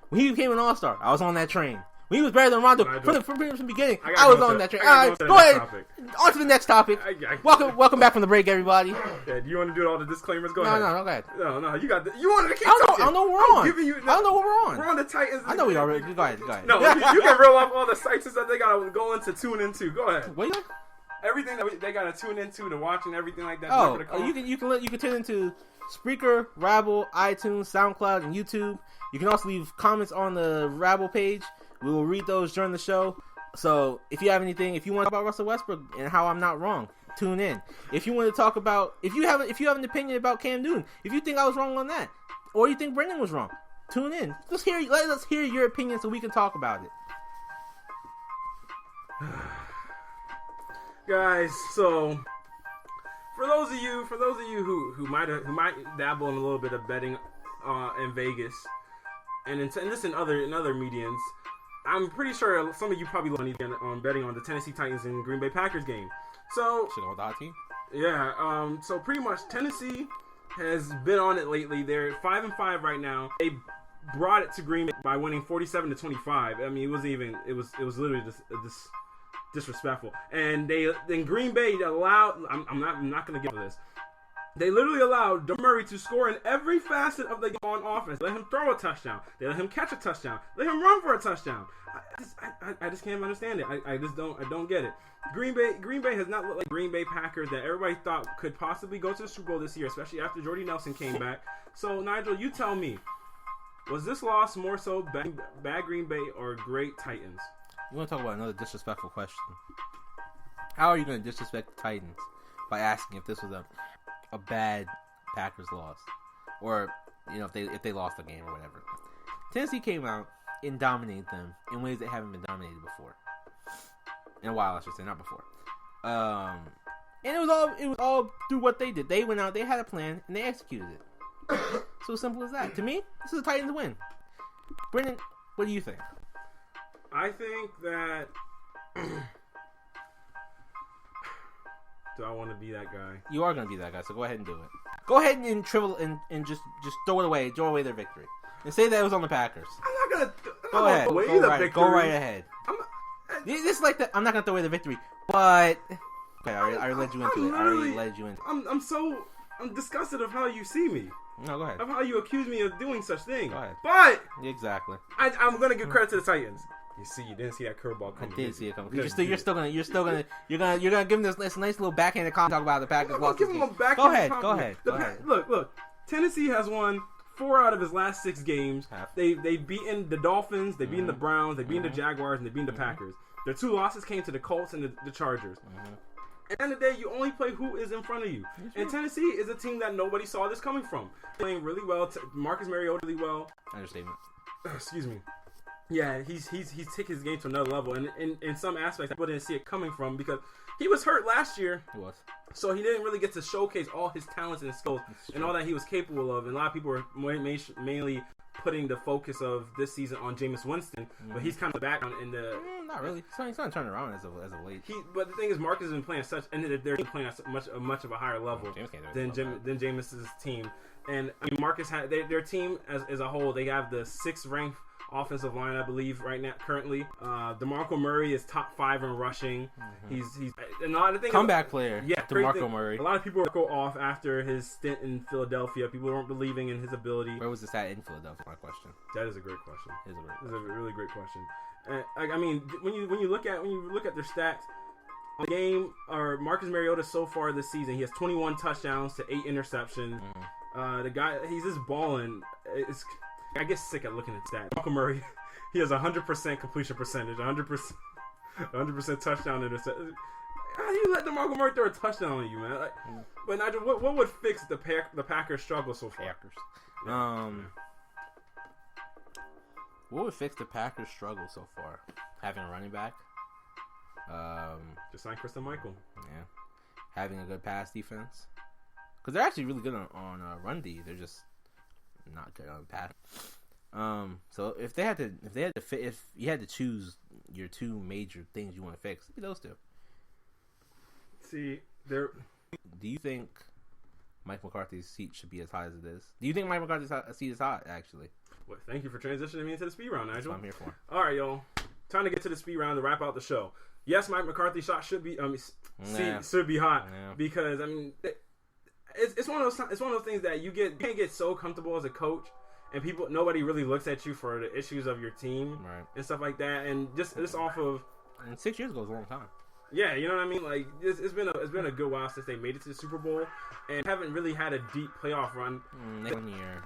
When he became an all-star, I was on that train. When he was better than Rondo from the beginning, I was on that train. All right, go ahead. On to the next topic. Welcome back from the break, everybody. Yeah, do you want to do all the disclaimers? Go ahead. No, go ahead. No, you got. You wanted to keep talking. I don't know what we're on. I don't know what we're on. We're on the Titans. I know we already. Go ahead. No, you can reel off all the sites that they got to go into, tune into. Go ahead. What? Everything that they got to tune into, to watch, and everything like that. Oh, you can tune into Spreaker, Rabble, iTunes, SoundCloud, and YouTube. You can also leave comments on the Rabble page. We will read those during the show. So if you have anything, if you want to talk about Russell Westbrook and how I'm not wrong, tune in. If you want to talk about, if you have an opinion about Cam Newton, if you think I was wrong on that, or you think Brendan was wrong, tune in. Let us hear your opinion so we can talk about it. Guys, so for those of you who might dabble in a little bit of betting in Vegas and this in other mediums, I'm pretty sure some of you probably money on betting on the Tennessee Titans and Green Bay Packers game. So should go with the hot team. Yeah. So pretty much Tennessee has been on it lately. They're 5-5 right now. They brought it to Green Bay by winning 47-25. I mean, it was literally just disrespectful. And then Green Bay allowed. I'm not gonna give this. They literally allowed Joe Murray to score in every facet of the game on offense. Let him throw a touchdown. They let him catch a touchdown. Let him run for a touchdown. I just can't understand it. I don't get it. Green Bay has not looked like Green Bay Packers that everybody thought could possibly go to the Super Bowl this year, especially after Jordy Nelson came back. So Nigel, you tell me, was this loss more so bad Green Bay or great Titans? You want to talk about another disrespectful question? How are you going to disrespect the Titans by asking if this was a bad Packers loss, or if they lost the game or whatever? Tennessee came out and dominated them in ways that haven't been dominated before. In a while, I should say, not before. And it was all through what they did. They went out, they had a plan, and they executed it. So simple as that. To me, this is a Titans win. Brendan, what do you think? I think that. Do I want to be that guy? You are going to be that guy, so go ahead and do it. Go ahead and triple and just throw it away. Throw away their victory. And say that it was on the Packers. I'm not going to go ahead. Go right ahead. This is like I'm not going to throw away the victory, but okay, I already led you into it. I'm disgusted of how you see me. No, go ahead. Of how you accuse me of doing such things. Go ahead. But exactly. I'm going to give credit to the Titans. You didn't see that curveball coming. I did see it coming. You're still gonna give them this nice little backhanded comment talk about the Packers. I'm give them a backhanded compliment. Go ahead. Look. Tennessee has won 4 out of his last 6 games. They've beaten the Dolphins, they've beaten the Browns, they've beaten the Jaguars, and they've beaten the Packers. Their 2 losses came to the Colts and the Chargers. At the end of the day, you only play who is in front of you. And Tennessee is a team that nobody saw this coming from. Playing really well. Marcus Mariota really well. Understatement. Excuse me. Yeah, he's taken his game to another level, and in some aspects, I didn't see it coming from because he was hurt last year. He was. So he didn't really get to showcase all his talents and skills and all that he was capable of. And a lot of people were mainly putting the focus of this season on Jameis Winston, but he's kind of back in the. Not really. He's not turning around as of late. But the thing is, Marcus has been playing they're playing at much of a higher level than Jameis's team. And I mean, Marcus had their team as a whole. They have the 6th ranked offensive line, I believe, right now currently. DeMarco Murray is top 5 in rushing. He's and a lot of things. Comeback player. Yeah, DeMarco Murray. A lot of people go off after his stint in Philadelphia. People weren't believing in his ability. Where was this at in Philadelphia? My question. That is a great question. It's a really great question. I mean, when you look at their stats. On the game, or Marcus Mariota so far this season, he has 21 touchdowns to 8 interceptions. The guy, he's just balling. I get sick at looking at stats. Malcolm Murray, he has 100% completion percentage, 100% touchdown interception. How do you let DeMarco Murray throw a touchdown on you, man? But Nigel, what would fix the Packers' struggle so far? What would fix the Packers' struggle so far? Having a running back. Just sign Christian Michael. Yeah, having a good pass defense, because they're actually really good on run D. They're just not good on pass. So if you had to choose your 2 major things you want to fix, it'd be those 2. See, there. Do you think Mike McCarthy's seat should be as high as it is. Do you think Mike McCarthy's seat is hot, actually? Well, thank you for transitioning me into the speed round, Nigel. That's what I'm here for. All right, y'all. Time to get to the speed round to wrap out the show. Yes, Mike McCarthy's shot should be seat should be hot because I mean it's one of those things that you can't get so comfortable as a coach, and nobody really looks at you for the issues of your team and stuff like that, and just off of. And 6 years ago was a long time. Yeah, you know what I mean. Like it's been a good while since they made it to the Super Bowl, and haven't really had a deep playoff run. 1 year,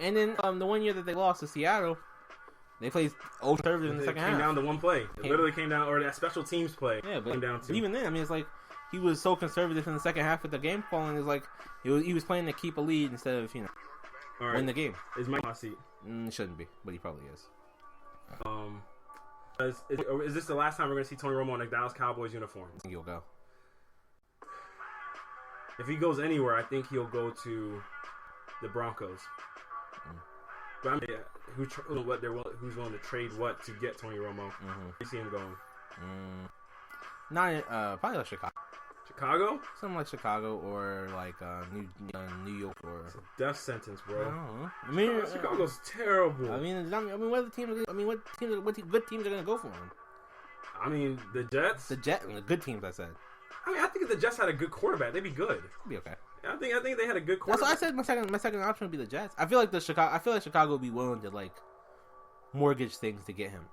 and then the 1 year that they lost to Seattle, they played old conservative in the second half. It came down to one play. It literally came down, or that special teams play. Yeah, but came down to. Even then, I mean, it's like he was so conservative in the second half with the game falling. It's like he was playing to keep a lead instead of win the game. Is Mike my seat? It shouldn't be, but he probably is. Is this the last time we're going to see Tony Romo in a Dallas Cowboys uniform? I think he'll go. If he goes anywhere, I think he'll go to the Broncos. But I mean, who's willing to trade what to get Tony Romo? You see him going? Probably like Chicago. Chicago? Something like Chicago or like New York or. It's a death sentence, bro. I don't know. I mean, Chicago's terrible. I mean, what good teams are gonna go for him? I mean, the Jets. The good teams. I said. I mean, I think if the Jets had a good quarterback, they'd be good. It'd be okay. I think they had a good quarterback. That's what I said. My second option would be the Jets. I feel like Chicago would be willing to like mortgage things to get him.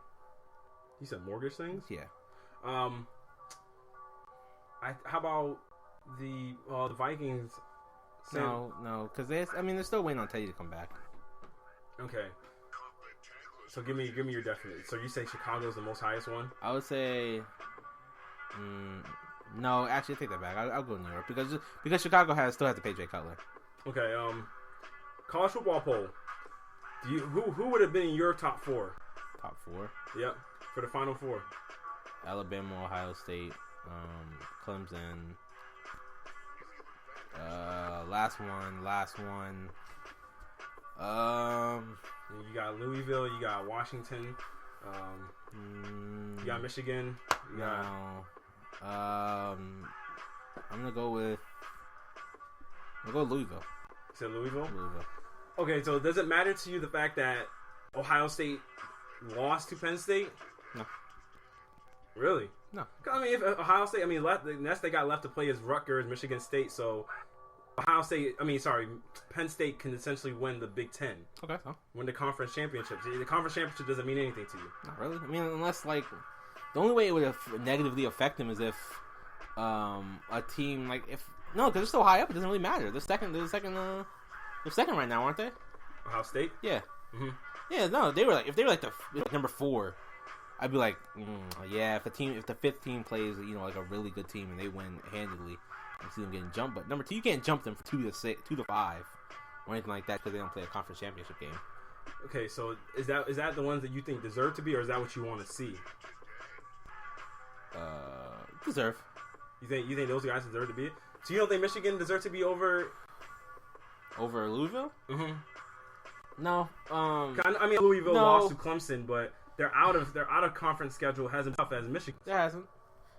You said mortgage things? Yeah. How about the Vikings? No, because they're still waiting on Teddy to come back. Okay. So give me your definite. So you say Chicago's the most highest one? I would say. No, actually, I take that back. I'll go New York because Chicago still has to pay Jay Cutler. Okay. College football poll. Who would have been in your top four? Top four. Yep. For the Final Four. Alabama, Ohio State, Clemson. Last one. You got Louisville. You got Washington. You got Michigan. I'm gonna go with Louisville. You said Louisville? Louisville. Okay, so does it matter to you the fact that Ohio State lost to Penn State? No. Really? No. I mean, if Ohio State, the next they got left to play is Rutgers, Michigan State, so Penn State can essentially win the Big Ten. Okay, so. Win the conference championship. The conference championship doesn't mean anything to you. Not really. I mean, unless, like, the only way it would negatively affect them is if a team, like, because they're so high up, it doesn't really matter. They're second right now, aren't they? Ohio State? Yeah. Mm-hmm. Yeah, no, if they were like the number 4, I'd be like, yeah, if the fifth team plays, like a really good team and they win handedly, I see them getting jumped. But number 2, you can't jump them for 2 to 5, or anything like that because they don't play a conference championship game. Okay, so is that the ones that you think deserve to be, or is that what you want to see? Deserve. You think those guys deserve to be? So you don't think Michigan deserves to be over Louisville? Mm-hmm. No. Louisville lost to Clemson, but their out of conference schedule hasn't been tough as Michigan. It hasn't.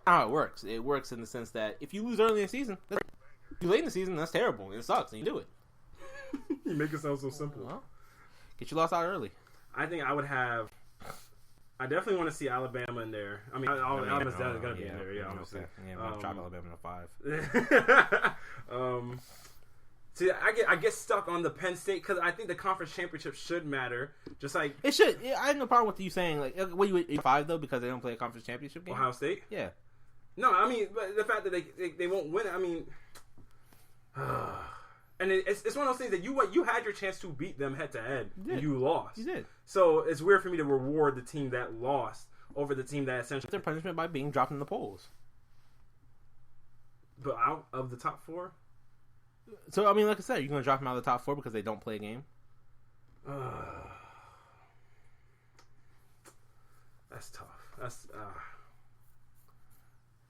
How it works? It works in the sense that if you lose early in the season, you late in the season, that's terrible. It sucks, and you do it. You make it sound so simple. Well, get your loss out early. I think I would have. I definitely want to see Alabama in there. I mean, Alabama's definitely going to be in there. Yeah, obviously. Yeah, we'll drop Alabama to 5. See, I get stuck on the Penn State because I think the conference championship should matter. Just like it should. I have no problem with you saying like, what you 5 though because they don't play a conference championship game. Ohio State. Yeah. No, I mean, but the fact that they won't win. I mean, and it's one of those things that you had your chance to beat them head to head, and you lost. You did. So it's weird for me to reward the team that lost over the team that essentially their punishment by being dropped in the polls. But out of the top 4. So I mean, like I said, you're gonna drop them out of the top 4 because they don't play a game. That's tough. That's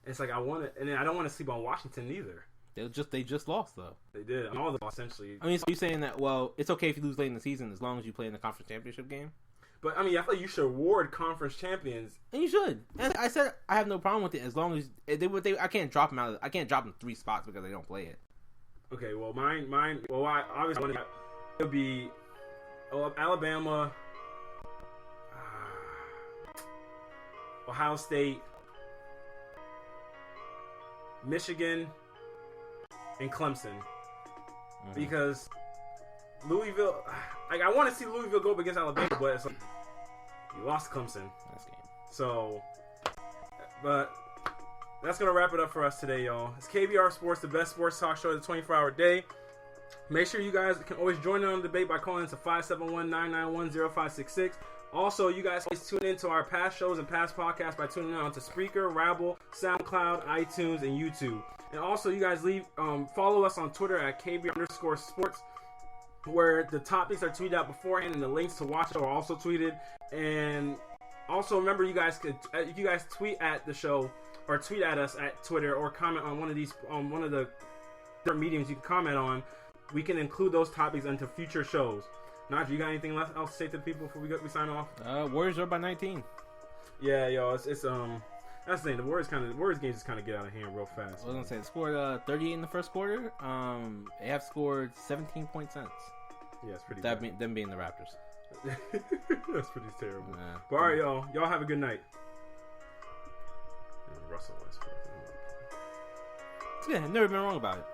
it's like I want to, and then I don't want to sleep on Washington either. They just lost though. They did. All the essentially. I mean, so you're saying that it's okay if you lose late in the season as long as you play in the conference championship game. But I mean, I feel like you should award conference champions, and you should. And I said I have no problem with it as long as I can't drop them 3 spots because they don't play it. Okay, well, mine. Well, I obviously it would be Alabama, Ohio State, Michigan, and Clemson. Because Louisville, like, I want to see Louisville go up against Alabama, but it's like, you lost Clemson. Nice game. So, but that's going to wrap it up for us today, y'all. It's KBR Sports, the best sports talk show of the 24-hour day. Make sure you guys can always join in on the debate by calling us at 571-991-0566. Also, you guys always tune into our past shows and past podcasts by tuning in on to Spreaker, Rabble, SoundCloud, iTunes, and YouTube. And also, you guys follow us on Twitter at KBR_sports, where the topics are tweeted out beforehand and the links to watch are also tweeted. And also, remember, you guys tweet at the show or tweet at us at Twitter or comment on one of the different mediums you can comment on. We can include those topics into future shows. Nigel, you got anything else to say to the people before we sign off? Warriors are by 19. Yeah, yo, it's that's the thing. The Warriors games just kind of get out of hand real fast. I was gonna say, they scored 38 in the first quarter. They have scored 17 points since. Yeah, it's pretty bad. Them being the Raptors. That's pretty terrible. But all right, y'all have a good night. Russell Westbrook. Yeah, never been wrong about it.